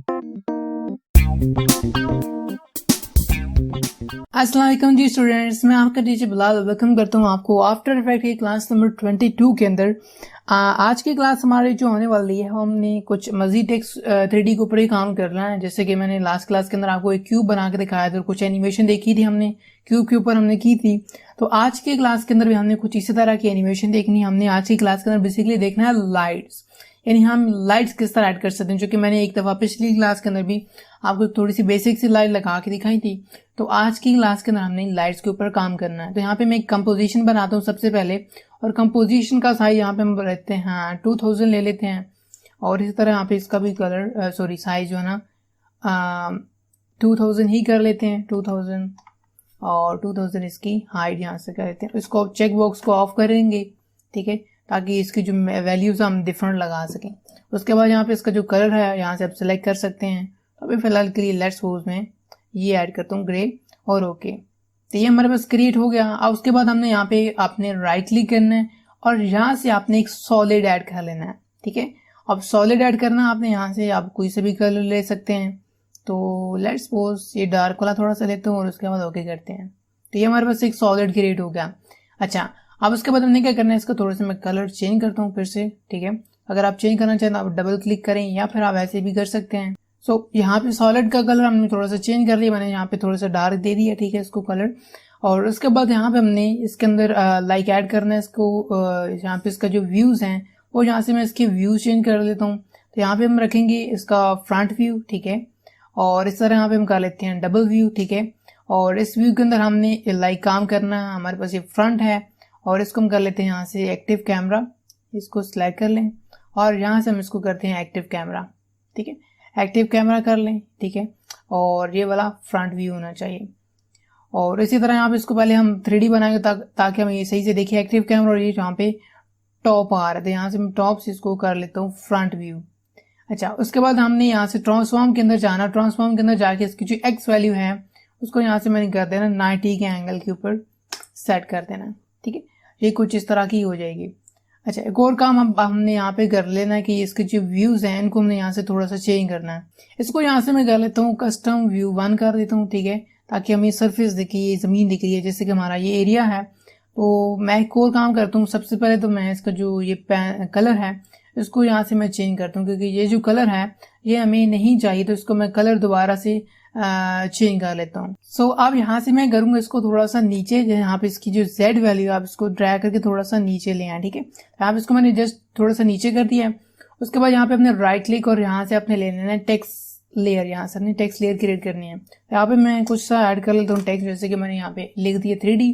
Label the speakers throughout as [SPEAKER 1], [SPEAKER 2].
[SPEAKER 1] अस्सलाम वालेकुम जी स्टूडेंट्स, मैं आपका टीचर बिलाल वेलकम करता हूँ आपको आफ्टर इफेक्ट की क्लास नंबर 22 के अंदर। आज की क्लास हमारी जो होने वाली है, हमने कुछ मजीद टेक्स्ट 3D के ऊपर ही काम करना है। जैसे कि मैंने लास्ट क्लास के अंदर आपको एक क्यूब बना के दिखाया था, कुछ एनिमेशन देखी थी हमने, क्यूब के ऊपर हमने की थी। तो आज की क्लास के अंदर भी हमने कुछ इसी तरह की एनिमेशन देखनी है। हमने आज की क्लास के अंदर बेसिकली देखना है लाइट्स, यानी हम लाइट्स किस तरह ऐड कर सकते हैं, जो कि मैंने एक दफा पिछली क्लास के अंदर भी आपको थोड़ी सी बेसिक सी लाइट लगा के दिखाई थी। तो आज की क्लास के अंदर हमने लाइट्स के ऊपर काम करना है। तो यहाँ पे मैं एक कंपोजिशन बनाता हूँ सबसे पहले, और कंपोजिशन का साइज यहाँ पे हम रहते हैं 2000 ले लेते हैं। और इसी तरह यहाँ पे इसका भी कलर साइज जो है ना 2000 ही कर लेते हैं, 2000 और 2000 इसकी हाइट यहाँ से कर लेते हैं। इसको चेक बॉक्स को ऑफ करेंगे, ठीक है, ताकि इसकी जो वैल्यूज हम डिफरेंट लगा सकें। उसके बाद यहाँ पे इसका जो कलर है यहाँ से आप सिलेक्ट कर सकते हैं। अभी फिलहाल के लिए लेट्स सपोज में ये ऐड करता हूँ ग्रे और ओके। तो ये हमारे पास क्रिएट हो गया। अब उसके बाद हमने यहाँ पे आपने राइट क्लिक करना है और यहाँ से आपने एक सॉलिड ऐड कर लेना है, ठीक है। अब सॉलिड ऐड करना आपने यहाँ से आप कोई से भी कलर ले सकते हैं। तो लेट्स सपोज ये डार्क वाला थोड़ा सा लेते हैं और उसके बाद ओके करते हैं। तो ये हमारे पास एक सॉलिड क्रिएट हो गया। अच्छा, अब उसके बाद हमने क्या करना है, इसका थोड़ा सा मैं कलर चेंज करता हूँ फिर से, ठीक है। अगर आप चेंज करना चाहें तो आप डबल क्लिक करें या फिर आप ऐसे भी कर सकते हैं। यहाँ पे सॉलिड का कलर हमने थोड़ा सा चेंज कर लिया, मैंने यहाँ पे थोड़ा सा डार्क दे दिया, ठीक है, इसको कलर। और उसके बाद यहाँ पे हमने इसके अंदर लाइक ऐड करना है इसको। यहाँ पे इसका जो व्यूज हैं वो यहाँ से मैं इसके व्यूज चेंज कर लेता हूँ। तो यहाँ पे हम रखेंगे इसका फ्रंट व्यू, ठीक है, और इस तरह यहाँ पे हम कर लेते हैं डबल व्यू, ठीक है। और इस व्यू के अंदर हमने लाइक काम करना है, हमारे पास ये फ्रंट है और इसको हम कर लेते हैं यहाँ से एक्टिव कैमरा, इसको सिलेक्ट कर लें और यहाँ से हम इसको करते हैं एक्टिव कैमरा, ठीक है, एक्टिव कैमरा कर लें, ठीक है। और ये वाला फ्रंट व्यू होना चाहिए। और इसी तरह यहाँ पे इसको पहले हम 3D बनाएंगे ताकि हम ये सही से देखिए एक्टिव कैमरा। और ये यहाँ पे टॉप आ रहा था, यहाँ से मैं टॉप से इसको कर लेता हूँ फ्रंट व्यू। अच्छा, उसके बाद हमने यहाँ से ट्रांसफॉर्म के अंदर जाना, ट्रांसफॉर्म के अंदर जाके इसकी जो एक्स वैल्यू है उसको यहाँ से मैंने कर देना 90 के एंगल के ऊपर सेट कर देना, ठीक है। ये कुछ इस तरह की हो जाएगी। अच्छा, एक और काम हमने यहाँ पे कर लेना है कि इसके जो व्यूज हैं इनको हमने यहाँ से थोड़ा सा चेंज करना है। इसको यहाँ से मैं कर लेता हूँ कस्टम व्यू 1 कर देता हूँ, ठीक है, ताकि हमें सरफेस दिखी, ये जमीन दिख रही है, जैसे कि हमारा ये एरिया है। तो मैं एक और काम करता हूँ, सबसे पहले तो मैं इसका जो ये कलर है इसको यहाँ से मैं चेंज करता हूँ, क्योंकि ये जो कलर है ये हमें नहीं चाहिए, तो इसको मैं कलर दोबारा से चेंज कर लेता हूँ। सो अब यहाँ से मैं करूंगा इसको थोड़ा सा नीचे, यहाँ पे इसकी जो Z वैल्यू आप इसको ड्रैग करके थोड़ा सा नीचे ले आए, ठीक है। यहाँ पे इसको मैंने जस्ट थोड़ा सा नीचे कर दिया है। उसके बाद यहाँ पे अपने राइट क्लिक और यहाँ से अपने ले लेना है टेक्स्ट लेयर, यहाँ से अपनी टेक्स्ट लेयर क्रिएट करनी है। यहाँ पे मैं कुछ सा ऐड कर लेता हूँ टेक्स्ट, जैसे कि मैंने यहाँ पे लिख दिया 3D।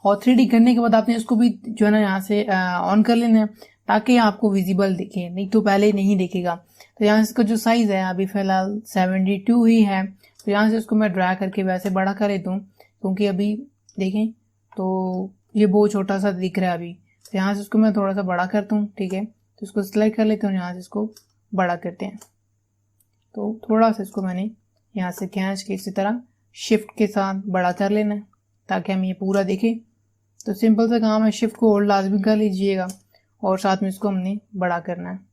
[SPEAKER 1] और 3D करने के बाद आपने इसको भी जो है ना यहाँ से ऑन कर लेना है ताकि आपको विजिबल दिखे, नहीं तो पहले नहीं दिखेगा। तो यहाँ से इसका जो साइज है अभी फिलहाल 72 ही है। तो यहाँ से इसको मैं ड्रैग करके वैसे बड़ा कर देता हूँ, क्योंकि अभी देखें तो ये बहुत छोटा सा दिख रहा है अभी। तो यहाँ से इसको मैं थोड़ा सा बड़ा करता हूँ, ठीक है। तो इसको सिलेक्ट कर लेता हूँ, यहाँ से इसको बड़ा करते हैं। तो थोड़ा सा इसको मैंने यहाँ से खींच के इसी तरह शिफ्ट के साथ बड़ा कर लेना है ताकि हम ये पूरा देखें। तो सिंपल सा काम है, शिफ्ट को होल्ड लाजमी कर लीजिएगा और साथ में इसको हमने बड़ा करना है।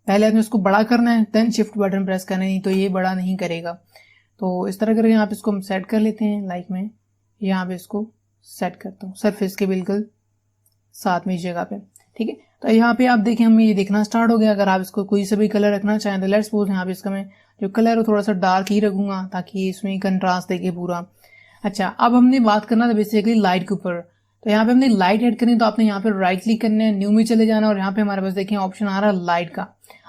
[SPEAKER 1] पहले आपने इसको बड़ा करना है, देन शिफ्ट बटन प्रेस करना है, नहीं तो ये बड़ा नहीं करेगा। तो इस तरह करके यहाँ पे इसको हम सेट कर लेते हैं। लाइक में यहाँ पे इसको सेट करता हूँ सरफेस के बिल्कुल साथ में इस जगह पे, ठीक है। तो यहाँ पे आप देखें हमें ये दिखना स्टार्ट हो गया। अगर आप इसको कोई से भी कलर रखना चाहें तो लेट्स सपोज यहाँ पे इसका मैं जो कलर है थोड़ा सा डार्क ही रखूंगा ताकि इसमें कंट्रास्ट देखे पूरा। अच्छा, अब हमने बात करना था बेसिकली लाइट के ऊपर। तो यहाँ पे हमने लाइट ऐड करनी, तो आपने यहाँ पे राइट क्लिक करना है, न्यू में चले जाना और यहाँ पे हमारे पास देखें ऑप्शन आ रहा है लाइट का।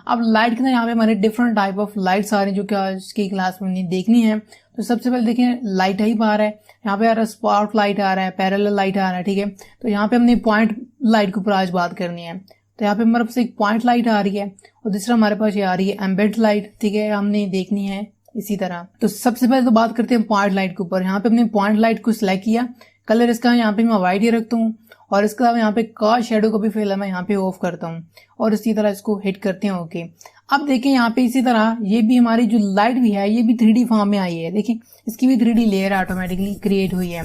[SPEAKER 1] अब लाइट के अंदर यहाँ पे हमारे डिफरेंट टाइप ऑफ लाइट्स आ रही हैं जो कि आज की क्लास में हमने देखनी है। तो सबसे पहले देखें लाइट टाइप आ रहा है, यहाँ पे आ रहा है स्पार्क लाइट आ रहा है, पैरेलल लाइट आ रहा है, ठीक है। तो यहाँ पे हमने पॉइंट लाइट के ऊपर आज बात करनी है। तो यहाँ पे हमारे पास एक पॉइंट लाइट आ रही है और दूसरा हमारे पास ये आ रही है एम्बेड लाइट, ठीक है, हमने देखनी है इसी तरह। तो सबसे पहले तो बात करते हैं पॉइंट लाइट के ऊपर। यहाँ पे हमने पॉइंट लाइट को सिलेक्ट किया, कलर इसका यहाँ पे मैं व्हाइट ही रखता हूँ और इसके अलावा यहाँ पे कास्ट शेडो को भी फिलहाल मैं यहाँ पे ऑफ करता हूँ और इसी तरह इसको हिट करते हैं ओके। अब देखें यहाँ पे इसी तरह ये भी हमारी जो लाइट भी है ये भी 3D फॉर्म में आई है, देखिए इसकी भी 3D लेयर ऑटोमेटिकली क्रिएट हुई है।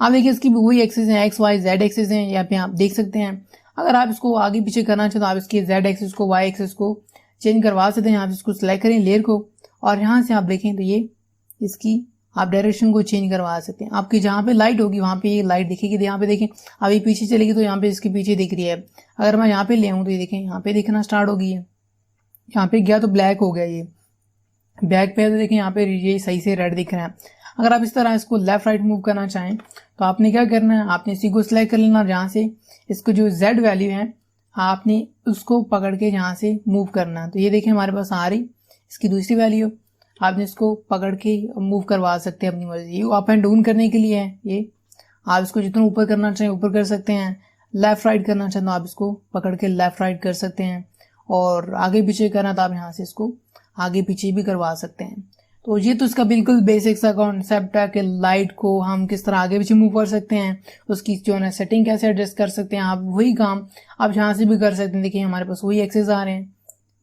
[SPEAKER 1] अब देखिए इसकी भी वही एक्सिस है, एक्स वाई जेड एक्सिस है, यहाँ पे आप देख सकते हैं। अगर आप इसको आगे पीछे करना चाहते तो आप इसकी जेड एक्सिस को वाई एक्सिस को चेंज करवा सकते हैं। यहाँ पे इसको सिलेक्ट करें लेयर को, और यहाँ से आप देखें तो ये इसकी आप डायरेक्शन को चेंज करवा सकते हैं। आपकी जहाँ पे लाइट होगी वहाँ पे ये लाइट दिखेगी। यहाँ पे देखें अभी पीछे चलेगी तो यहाँ पे इसके पीछे दिख रही है। अगर मैं यहाँ पे ले आऊँ तो ये देखें यहाँ पे दिखना स्टार्ट हो गई है। यहाँ पे गया तो ब्लैक हो गया, ये बैक पे तो देखें यहाँ पे ये सही से रेड दिख रहा है। अगर आप इस तरह इसको लेफ्ट राइट मूव करना चाहें तो आपने क्या करना है, आपने इसी को सिलेक्ट कर लेना, जहाँ से इसको जो Z वैल्यू है आपने उसको पकड़ के यहाँ से मूव करना है। तो ये देखें हमारे पास आ रही इसकी दूसरी वैल्यू, आपने इसको पकड़ के मूव करवा सकते हैं अपनी मर्जी। ये अप एंड डाउन करने के लिए है, ये आप इसको जितना ऊपर करना चाहें ऊपर कर सकते हैं, लेफ्ट राइट करना चाहें तो आप इसको पकड़ के लेफ्ट राइट कर सकते हैं, और आगे पीछे करना तो आप यहाँ से इसको आगे पीछे भी करवा सकते हैं। तो ये तो इसका बिल्कुल बेसिक सा कॉन्सेप्ट है कि लाइट को हम किस तरह आगे पीछे मूव कर सकते हैं, उसकी जो है सेटिंग कैसे एडजस्ट कर सकते हैं। आप वही काम आप यहाँ से भी कर सकते हैं। देखिए हमारे पास वही एक्सेस आ रहे हैं,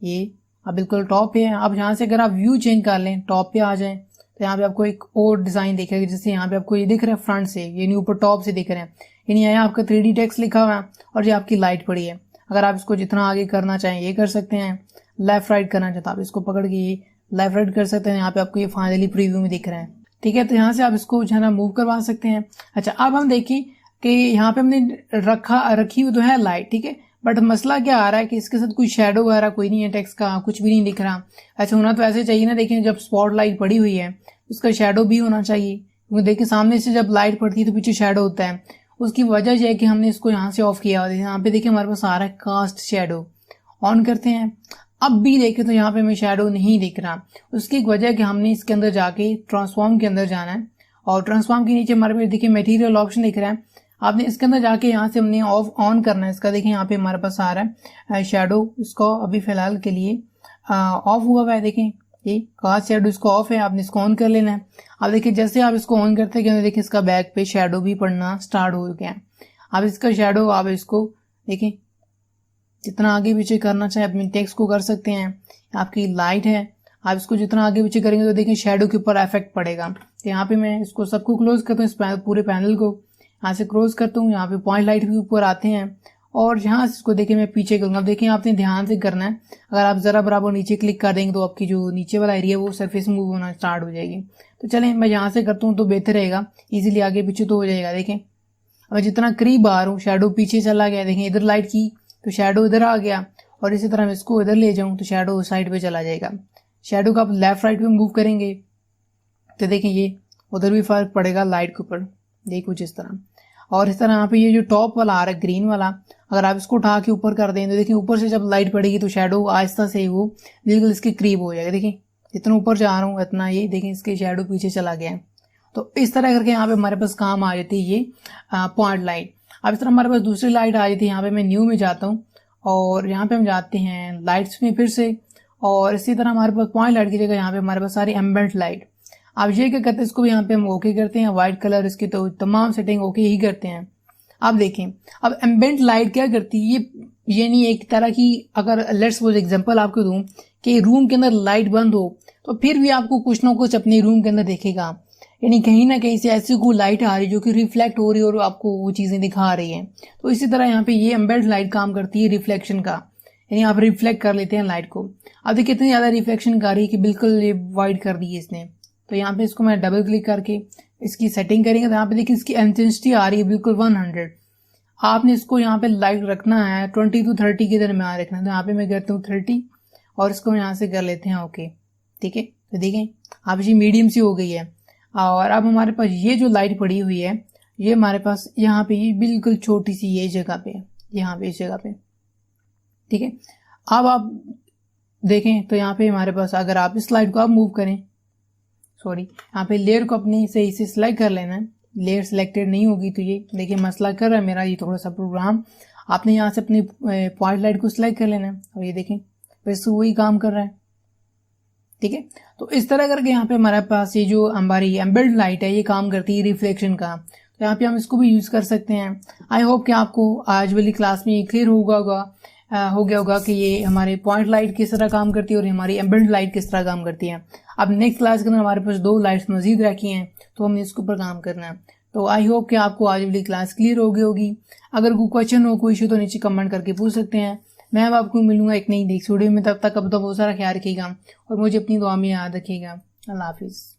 [SPEAKER 1] ये अब बिल्कुल टॉप पे है। अब यहाँ से अगर आप व्यू चेंज कर लें, टॉप पे आ जाएं तो यहाँ पे आपको एक और डिजाइन दिखेगा, जैसे यहाँ पे आपको ये दिख रहा है फ्रंट से, यानी ऊपर टॉप से दिख रहे हैं, यानी यहाँ आपका 3D टेक्स्ट लिखा हुआ है और ये आपकी लाइट पड़ी है। अगर आप इसको जितना आगे करना चाहें ये कर सकते हैं, लेफ्ट राइट करना चाहते आप इसको पकड़ के ये लेफ्ट राइट कर सकते हैं। यहाँ पे आपको ये फाइनली प्रीव्यू में दिख रहा है, ठीक है। तो यहाँ से आप इसको जो है ना मूव करवा सकते हैं। अच्छा अब हम देखें कि यहाँ पे हमने रखी हुई तो है लाइट, ठीक है, बट मसला क्या आ रहा है कि इसके साथ कोई शेडो वगैरह कोई नहीं है, टेक्स्ट का कुछ भी नहीं दिख रहा। अच्छा होना तो ऐसे चाहिए ना, देखें जब स्पॉट लाइट पड़ी हुई है उसका शेडो भी होना चाहिए, क्योंकि देखिए सामने से जब लाइट पड़ती है तो पीछे शेडो होता है। उसकी वजह यह है कि हमने इसको यहाँ से ऑफ किया हुआ है। यहाँ पे देखिए हमारे पास आ रहा है कास्ट शेडो, ऑन करते हैं, अब भी देखें तो यहाँ पे हमें शेडो नहीं दिख रहा। उसकी एक वजह है कि हमने इसके अंदर जाके ट्रांसफॉर्म के अंदर जाना है, और ट्रांसफॉर्म के नीचे हमारे पास देखिए मटेरियल ऑप्शन दिख रहा है, आपने इसके अंदर जाके यहाँ से हमने ऑफ ऑन करना है इसका। देखिए यहाँ पे हमारे पास आ रहा है शेडो, इसको अभी फिलहाल के लिए ऑफ हुआ है। देखें ये कास्ट शेडो इसको ऑफ है, आपने इसको ऑन कर लेना है। अब देखिए जैसे आप इसको ऑन करते हैं देखिए इसका बैक पे शेडो भी पड़ना स्टार्ट हो गया है। अब इसका शेडो आप इसको देखें जितना आगे पीछे करना चाहे अपनी टेक्स्ट को कर सकते हैं। आपकी लाइट है, आप इसको जितना आगे पीछे करेंगे तो देखिए शेडो के ऊपर इफेक्ट पड़ेगा। तो यहाँ पे मैं इसको सबको क्लोज करता हूँ, इस पूरे पैनल को यहाँ से क्लोज करता हूँ। यहाँ पे पॉइंट लाइट भी ऊपर आते हैं, और यहाँ से इसको देखिए मैं पीछे करूंगा। देखिए आपने ध्यान से करना है, अगर आप जरा बराबर नीचे क्लिक कर देंगे तो आपकी जो नीचे वाला एरिया वो सरफेस मूव होना स्टार्ट हो जाएगी। तो चलें मैं यहाँ से करता हूँ तो बेहतर रहेगा, इजीली आगे पीछे तो हो जाएगा। देखें अब जितना करीब आ रहा हूँ शेडो पीछे चला गया, देखें इधर लाइट की तो शेडो इधर आ गया, और इसी तरह मैं इसको इधर ले जाऊं तो शेडो उस साइड पे चला जाएगा। शेडो को आप लेफ्ट राइट पे मूव करेंगे तो देखें ये उधर भी फर्क पड़ेगा लाइट के ऊपर, देखिए कुछ इस तरह। और इस तरह यहाँ पे ये जो टॉप वाला आ रहा है ग्रीन वाला, अगर आप इसको उठा के ऊपर कर दें तो देखिए ऊपर से जब लाइट पड़ेगी तो शेडो आहिस्ता से वो बिल्कुल इसके करीब हो जाएगा। देखिए जितना ऊपर जा रहा हूँ इतना ये देखें इसके शेडो पीछे चला गया है। तो इस तरह करके यहाँ पे हमारे पास काम आ जाती है ये पॉइंट लाइट। अब इस तरह हमारे पास दूसरी लाइट आ जाती है। यहाँ पे मैं न्यू में जाता हूँ और यहाँ पे हम जाते हैं लाइट्स में फिर से, और इसी तरह हमारे पास पॉइंट लाइट की जगह यहाँ पे हमारे पास सारी एम्बिएंट लाइट। अब ये क्या करते हैं, इसको भी यहाँ पे हम ओके करते हैं, व्हाइट कलर इसकी तो तमाम सेटिंग ओके ही करते हैं। अब देखें अब एम्बिएंट लाइट क्या करती है, ये नहीं एक तरह की, अगर लेट्स सपोज एग्जांपल आपको दूं कि रूम के अंदर लाइट बंद हो तो फिर भी आपको कुछ ना कुछ अपने रूम के अंदर देखेगा, यानी कहीं ना कहीं से ऐसी कोई लाइट आ रही जो कि रिफ्लेक्ट हो रही है और आपको वो चीजें दिखा रही है। तो इसी तरह यहाँ पे ये एम्बिएंट लाइट काम करती है रिफ्लेक्शन का, यानी आप रिफ्लेक्ट कर लेते हैं लाइट को। अब देखिए कितनी ज्यादा रिफ्लेक्शन कर रही है कि बिल्कुल ये वाइट कर दी है इसने। तो यहाँ पे इसको मैं डबल क्लिक करके इसकी सेटिंग करेंगे तो यहाँ पे देखिए इसकी इंटेंसिटी आ रही है बिल्कुल 100। आपने इसको यहाँ पे लाइट रखना है 20 to 30 के दरमियान रखना है। तो यहाँ पे मैं करता हूँ 30 और इसको यहाँ से कर लेते हैं ओके, ठीक है। तो देखें अब ये मीडियम सी हो गई है। और अब हमारे पास ये जो लाइट पड़ी हुई है ये हमारे पास यहाँ पे ये बिल्कुल छोटी सी ये जगह पे, यहाँ पे इस जगह पे, ठीक है। अब आप देखें तो यहाँ पे हमारे पास अगर आप इस लाइट को आप मूव करें, सॉरी यहाँ पे लेयर को अपनी सही से सिलेक्ट कर लेना है। लेयर सिलेक्टेड नहीं होगी तो ये देखिए मसला कर रहा है मेरा ये थोड़ा सा प्रोग्राम। आपने यहाँ से अपनी पॉइंट लाइट को सिलेक्ट कर लेना है और ये देखें फिर से वही काम कर रहा है, ठीक है। तो इस तरह करके यहाँ पे हमारे पास ये जो हमारी एम्बिएंट लाइट है ये काम करती है रिफ्लेक्शन का। तो यहाँ पे हम इसको भी यूज कर सकते हैं। आई होप कि आपको आज वाली क्लास में ये क्लियर हो गया होगा कि ये हमारे पॉइंट लाइट किस तरह काम करती है और हमारी एम्बिएंट लाइट किस तरह काम करती है। अब नेक्स्ट क्लास के अंदर हमारे पास 2 लाइट्स मजीद रखी हैं तो हमने इसके ऊपर काम करना है। तो आई होप कि आपको आज वाली क्लास क्लियर हो गई होगी। अगर कोई क्वेश्चन हो कोई इशू तो नीचे कमेंट करके पूछ सकते हैं। मैं अब आपको मिलूंगा एक नई नेक्स्ट वीडियो में, तब तक अब तो बहुत सारा ख्याल रखिएगा और मुझे अपनी दुआ में याद रखिएगा। अल्लाह हाफिज़।